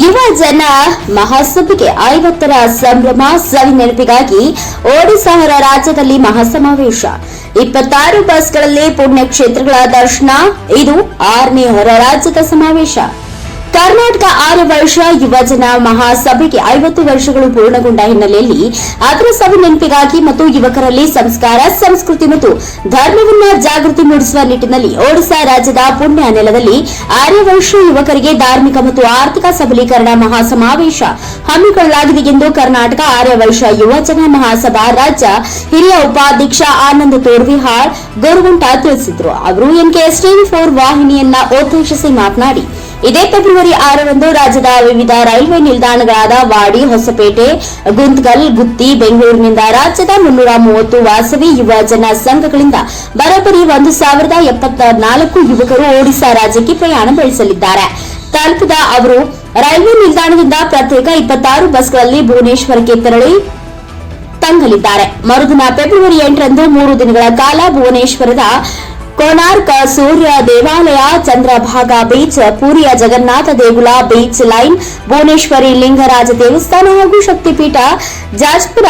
ಯುವ ಜನ ಮಹಾಸಭೆಗೆ 50ರ ಸಂಭ್ರಮ ಸವಿ ನೆನಪಿಗಾಗಿ ಒಡಿಶಾ ಹೊರ ರಾಜ್ಯದಲ್ಲಿ ಮಹಾಸಮಾವೇಶ. 26 ಬಸ್ಗಳಲ್ಲಿ ಪುಣ್ಯಕ್ಷೇತ್ರಗಳ ದರ್ಶನ. ಇದು 6ನೇ ಹೊರ ರಾಜ್ಯದ ಸಮಾವೇಶ. ಕರ್ನಾಟಕ 6 ವರ್ಷ ಯುವಜನ ಮಹಾಸಭೆಗೆ 50 ವರ್ಷಗಳು ಪೂರ್ಣಗೊಂಡ ಹಿನ್ನೆಲೆಯಲ್ಲಿ ಅದರ ಸವಿ ನೆನಪಿಗಾಗಿ ಮತ್ತು ಯುವಕರಲ್ಲಿ ಸಂಸ್ಕಾರ, ಸಂಸ್ಕೃತಿ ಮತ್ತು ಧರ್ಮವನ್ನ ಜಾಗೃತಿ ಮೂಡಿಸುವ ನಿಟ್ಟಿನಲ್ಲಿ ಒಡಿಶಾ ರಾಜ್ಯದ ಪುಣ್ಯ ನೆಲದಲ್ಲಿ 6 ವರ್ಷ ಯುವಕರಿಗೆ ಧಾರ್ಮಿಕ ಮತ್ತು ಆರ್ಥಿಕ ಸಬಲೀಕರಣ ಮಹಾಸಮಾವೇಶ ಹಮ್ಮಿಕೊಳ್ಳಲಾಗಿದೆ ಎಂದು ಕರ್ನಾಟಕ 6 ವರ್ಷ ಯುವಜನ ಮಹಾಸಭಾ ರಾಜ್ಯ ಹಿರಿಯ ಉಪಾಧ್ಯಕ್ಷ ಆನಂದ್ ತೋರ್ವಿಹಾಳ್ ಗೊರಗುಂಟ ತಿಳಿಸಿದರು. ಅವರು NKS TV4 ವಾಹಿನಿಯನ್ನ ಉದ್ದೇಶಿಸಿ ಮಾತನಾಡಿ, ಇದೇ ಫೆಬ್ರವರಿ 6ರಂದು ರಾಜ್ಯದ ವಿವಿಧ ರೈಲ್ವೆ ನಿಲ್ದಾಣಗಳಾದ ವಾಡಿ, ಹೊಸಪೇಟೆ, ಗುಂತಕಲ್, ಗುತ್ತಿ, ಬೆಂಗಳೂರಿನಿಂದ ರಾಜ್ಯದ 330 ವಾಸವಿ ಯುವ ಜನ ಸಂಘಗಳಿಂದ ಬರೋಬ್ಬರಿ 1074 ಯುವಕರು ಒಡಿಶಾ ರಾಜ್ಯಕ್ಕೆ ಪ್ರಯಾಣ ಬೆಳೆಸಲಿದ್ದಾರೆ. ತಲುಪಿದ ಅವರು ರೈಲ್ವೆ ನಿಲ್ದಾಣದಿಂದ ಪ್ರತ್ಯೇಕ 26 ಬಸ್ಗಳಲ್ಲಿ ಭುವನೇಶ್ವರಕ್ಕೆ ತೆರಳಿ ತಂಗಲಿದ್ದಾರೆ. ಮರುದಿನ ಫೆಬ್ರವರಿ 8ರಂದು 3 ದಿನಗಳ ಕಾಲ ಭುವನೇಶ್ವರದ ಕೋನಾರ್ಕ ಸೂರ್ಯ ದೇವಾಲಯ, ಚಂದ್ರಭಾಗಾ ಬೀಚ್, ಪುರಿಯ ಜಗನ್ನಾಥ ದೇಗುಲ, ಬೀಚ್ ಲೈನ್, ಭುವನೇಶ್ವರಿ ಲಿಂಗರಾಜ ದೇವಸ್ಥಾನ ಹಾಗೂ ಶಕ್ತಿಪೀಠ ಜಾಜ್ಪುರ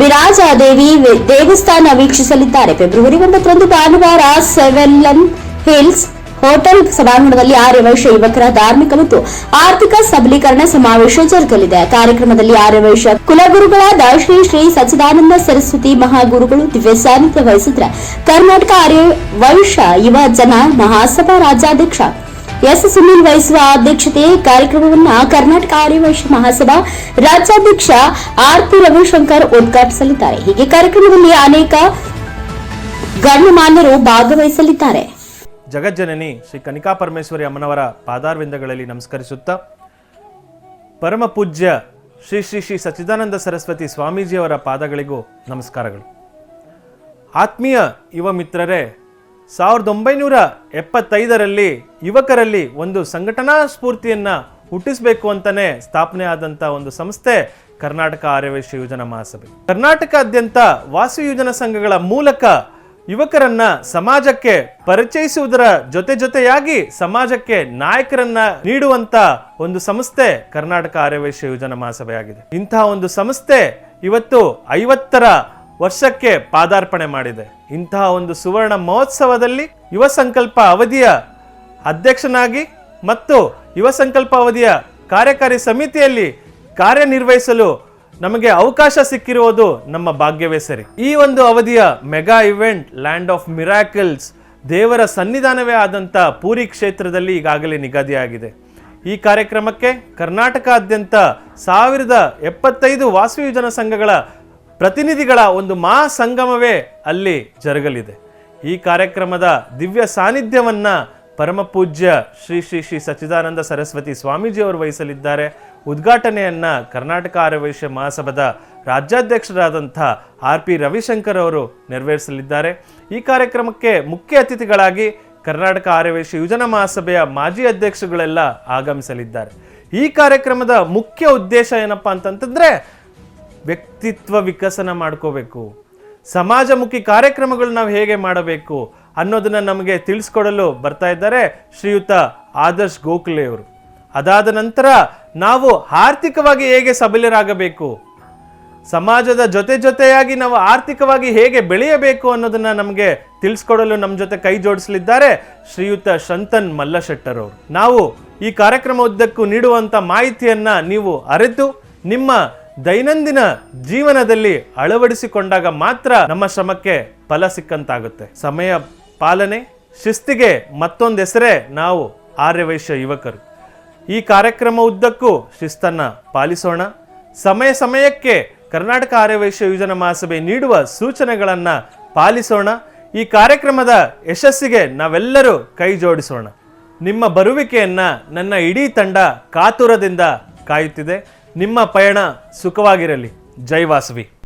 ಬಿರಾಜಾದೇವಿ ದೇವಸ್ಥಾನ ವೀಕ್ಷಿಸಲಿದ್ದಾರೆ. ಫೆಬ್ರವರಿ 9ರಂದು ಭಾನುವಾರ ಸೆವೆಲ್ಲನ್ ಹಿಲ್ಸ್ ಹೋಟೆಲ್ ಸಭಾಂಗಣದಲ್ಲಿ 6 ವರ್ಷ ಯುವಕರ ಧಾರ್ಮಿಕ ಮತ್ತು ಆರ್ಥಿಕ ಸಬಲೀಕರಣ ಸಮಾವೇಶ ಜರುಗಲಿದೆ. ಕಾರ್ಯಕ್ರಮದಲ್ಲಿ 6 ವರ್ಷ ಕುಲಗುರುಗಳಾದ ಶ್ರೀ ಶ್ರೀ ಸಚ್ಚಿದಾನಂದ ಸರಸ್ವತಿ ಮಹಾಗುರುಗಳು ದಿವ್ಯ ಸಾನ್ನಿಧ್ಯ ವಹಿಸಿದ್ರೆ ಕರ್ನಾಟಕ 6 ವರ್ಷ ಯುವ ಜನ ಮಹಾಸಭಾ ರಾಜ್ಯಾಧ್ಯಕ್ಷ ಎಸ್ ಸುನೀಲ್ ವಹಿಸುವ ಅಧ್ಯಕ್ಷತೆ ಕಾರ್ಯಕ್ರಮವನ್ನು ಕರ್ನಾಟಕ 6 ವರ್ಷ ಮಹಾಸಭಾ ರಾಜ್ಯಾಧ್ಯಕ್ಷ RP ರವಿಶಂಕರ್ ಉದ್ಘಾಟಿಸಲಿದ್ದಾರೆ. ಹೀಗೆ ಕಾರ್ಯಕ್ರಮದಲ್ಲಿ ಅನೇಕ ಗಣ್ಯಮಾನ್ಯರು ಭಾಗವಹಿಸಲಿದ್ದಾರೆ. ಜಗಜ್ಜನನಿ ಶ್ರೀ ಕನಿಕಾ ಪರಮೇಶ್ವರಿ ಅಮ್ಮನವರ ಪಾದಾರವಿಂದಗಳಲ್ಲಿ ನಮಸ್ಕರಿಸುತ್ತಾ, ಪರಮ ಪೂಜ್ಯ ಶ್ರೀ ಶ್ರೀ ಶ್ರೀ ಸಚ್ಚಿದಾನಂದ ಸರಸ್ವತಿ ಸ್ವಾಮೀಜಿಯವರ ಪಾದಗಳಿಗೂ ನಮಸ್ಕಾರಗಳು. ಆತ್ಮೀಯ ಯುವ ಮಿತ್ರರೇ, 1975ರಲ್ಲಿ ಯುವಕರಲ್ಲಿ ಒಂದು ಸಂಘಟನಾ ಸ್ಫೂರ್ತಿಯನ್ನು ಹುಟ್ಟಿಸಬೇಕು ಅಂತಲೇ ಸ್ಥಾಪನೆ ಆದಂಥ ಒಂದು ಸಂಸ್ಥೆ ಕರ್ನಾಟಕ 6 ವರ್ಷ ಯುವಜನ ಮಹಾಸಭೆ. ಕರ್ನಾಟಕಾದ್ಯಂತ ವಾಸವಿ ಯುವಜನ ಸಂಘಗಳ ಮೂಲಕ ಯುವಕರನ್ನ ಸಮಾಜಕ್ಕೆ ಪರಿಚಯಿಸುವುದರ ಜೊತೆಯಾಗಿ ಸಮಾಜಕ್ಕೆ ನಾಯಕರನ್ನ ನೀಡುವಂತ ಒಂದು ಸಂಸ್ಥೆ ಕರ್ನಾಟಕ 6 ವರ್ಷ ಯುವಜನ ಮಹಾಸಭೆ ಆಗಿದೆ. ಇಂತಹ ಒಂದು ಸಂಸ್ಥೆ ಇವತ್ತು 50ರ ವರ್ಷಕ್ಕೆ ಪಾದಾರ್ಪಣೆ ಮಾಡಿದೆ. ಇಂತಹ ಒಂದು ಸುವರ್ಣ ಮಹೋತ್ಸವದಲ್ಲಿ ಯುವ ಸಂಕಲ್ಪ ಅವಧಿಯ ಅಧ್ಯಕ್ಷನಾಗಿ ಮತ್ತು ಯುವ ಸಂಕಲ್ಪ ಅವಧಿಯ ಕಾರ್ಯಕಾರಿ ಸಮಿತಿಯಲ್ಲಿ ಕಾರ್ಯನಿರ್ವಹಿಸಲು ನಮಗೆ ಅವಕಾಶ ಸಿಕ್ಕಿರುವುದು ನಮ್ಮ ಭಾಗ್ಯವೇ ಸರಿ. ಈ ಒಂದು ಅವಧಿಯ mega event land of miracles, ದೇವರ ಸನ್ನಿಧಾನವೇ ಆದಂಥ ಪೂರಿ ಕ್ಷೇತ್ರದಲ್ಲಿ ಈಗಾಗಲೇ ನಿಗದಿಯಾಗಿದೆ. ಈ ಕಾರ್ಯಕ್ರಮಕ್ಕೆ ಕರ್ನಾಟಕಾದ್ಯಂತ 1075 ವಾಸವಿ ಯುವಜನ ಸಂಘಗಳ ಪ್ರತಿನಿಧಿಗಳ ಒಂದು ಮಹಾ ಸಂಗಮವೇ ಅಲ್ಲಿ ಜರುಗಲಿದೆ. ಈ ಕಾರ್ಯಕ್ರಮದ ದಿವ್ಯ ಸಾನ್ನಿಧ್ಯವನ್ನ ಪರಮ ಪೂಜ್ಯ ಶ್ರೀ ಶ್ರೀ ಶ್ರೀ ಸಚ್ಚಿದಾನಂದ ಸರಸ್ವತಿ ಸ್ವಾಮೀಜಿಯವರು ವಹಿಸಲಿದ್ದಾರೆ. ಉದ್ಘಾಟನೆಯನ್ನ ಕರ್ನಾಟಕ 6 ವರ್ಷ ಮಹಾಸಭಾದ ರಾಜ್ಯಾಧ್ಯಕ್ಷರಾದಂಥ RP ರವಿಶಂಕರ್ ಅವರು ನೆರವೇರಿಸಲಿದ್ದಾರೆ. ಈ ಕಾರ್ಯಕ್ರಮಕ್ಕೆ ಮುಖ್ಯ ಅತಿಥಿಗಳಾಗಿ ಕರ್ನಾಟಕ 6 ವರ್ಷ ಯುವಜನ ಮಹಾಸಭೆಯ ಮಾಜಿ ಅಧ್ಯಕ್ಷಗಳೆಲ್ಲ ಆಗಮಿಸಲಿದ್ದಾರೆ. ಈ ಕಾರ್ಯಕ್ರಮದ ಮುಖ್ಯ ಉದ್ದೇಶ ಏನಪ್ಪಾ ಅಂತಂತಂದ್ರೆ ವ್ಯಕ್ತಿತ್ವ ವಿಕಸನ ಮಾಡ್ಕೋಬೇಕು, ಸಮಾಜಮುಖಿ ಕಾರ್ಯಕ್ರಮಗಳು ನಾವು ಹೇಗೆ ಮಾಡಬೇಕು ಅನ್ನೋದನ್ನ ನಮಗೆ ತಿಳಿಸ್ಕೊಡಲು ಬರ್ತಾ ಇದ್ದಾರೆ ಶ್ರೀಯುತ ಆದರ್ಶ್ ಗೋಖಲೆ ಅವರು. ಅದಾದ ನಂತರ ನಾವು ಆರ್ಥಿಕವಾಗಿ ಹೇಗೆ ಸಬಲರಾಗಬೇಕು, ಸಮಾಜದ ಜೊತೆಯಾಗಿ ನಾವು ಆರ್ಥಿಕವಾಗಿ ಹೇಗೆ ಬೆಳೆಯಬೇಕು ಅನ್ನೋದನ್ನ ನಮಗೆ ತಿಳಿಸ್ಕೊಡಲು ನಮ್ಮ ಜೊತೆ ಕೈ ಜೋಡಿಸಲಿದ್ದಾರೆ ಶ್ರೀಯುತ ಶಂತನ್ ಮಲ್ಲಶೆಟ್ಟರ್ ಅವರು. ನಾವು ಈ ಕಾರ್ಯಕ್ರಮ ಉದ್ದಕ್ಕೂ ನೀಡುವಂತ ಮಾಹಿತಿಯನ್ನ ನೀವು ಅರಿತು ನಿಮ್ಮ ದೈನಂದಿನ ಜೀವನದಲ್ಲಿ ಅಳವಡಿಸಿಕೊಂಡಾಗ ಮಾತ್ರ ನಮ್ಮ ಶ್ರಮಕ್ಕೆ ಫಲ ಸಿಕ್ಕಂತಾಗುತ್ತೆ. ಸಮಯ ಪಾಲನೆ, ಶಿಸ್ತಿಗೆ ಮತ್ತೊಂದು ಹೆಸರೇ ನಾವು 6 ವರ್ಷ ಯುವಕರು. ಈ ಕಾರ್ಯಕ್ರಮ ಉದ್ದಕ್ಕೂ ಶಿಸ್ತನ್ನ ಪಾಲಿಸೋಣ. ಸಮಯಕ್ಕೆ ಕರ್ನಾಟಕ 6 ವರ್ಷ ಯುವಜನ ಮಹಾಸಭೆ ನೀಡುವ ಸೂಚನೆಗಳನ್ನ ಪಾಲಿಸೋಣ. ಈ ಕಾರ್ಯಕ್ರಮದ ಯಶಸ್ಸಿಗೆ ನಾವೆಲ್ಲರೂ ಕೈ ಜೋಡಿಸೋಣ. ನಿಮ್ಮ ಬರುವಿಕೆಯನ್ನ ನನ್ನ ಇಡೀ ತಂಡ ಕಾತುರದಿಂದ ಕಾಯುತ್ತಿದೆ. ನಿಮ್ಮ ಪಯಣ ಸುಖವಾಗಿರಲಿ. ಜೈ ವಾಸವಿ.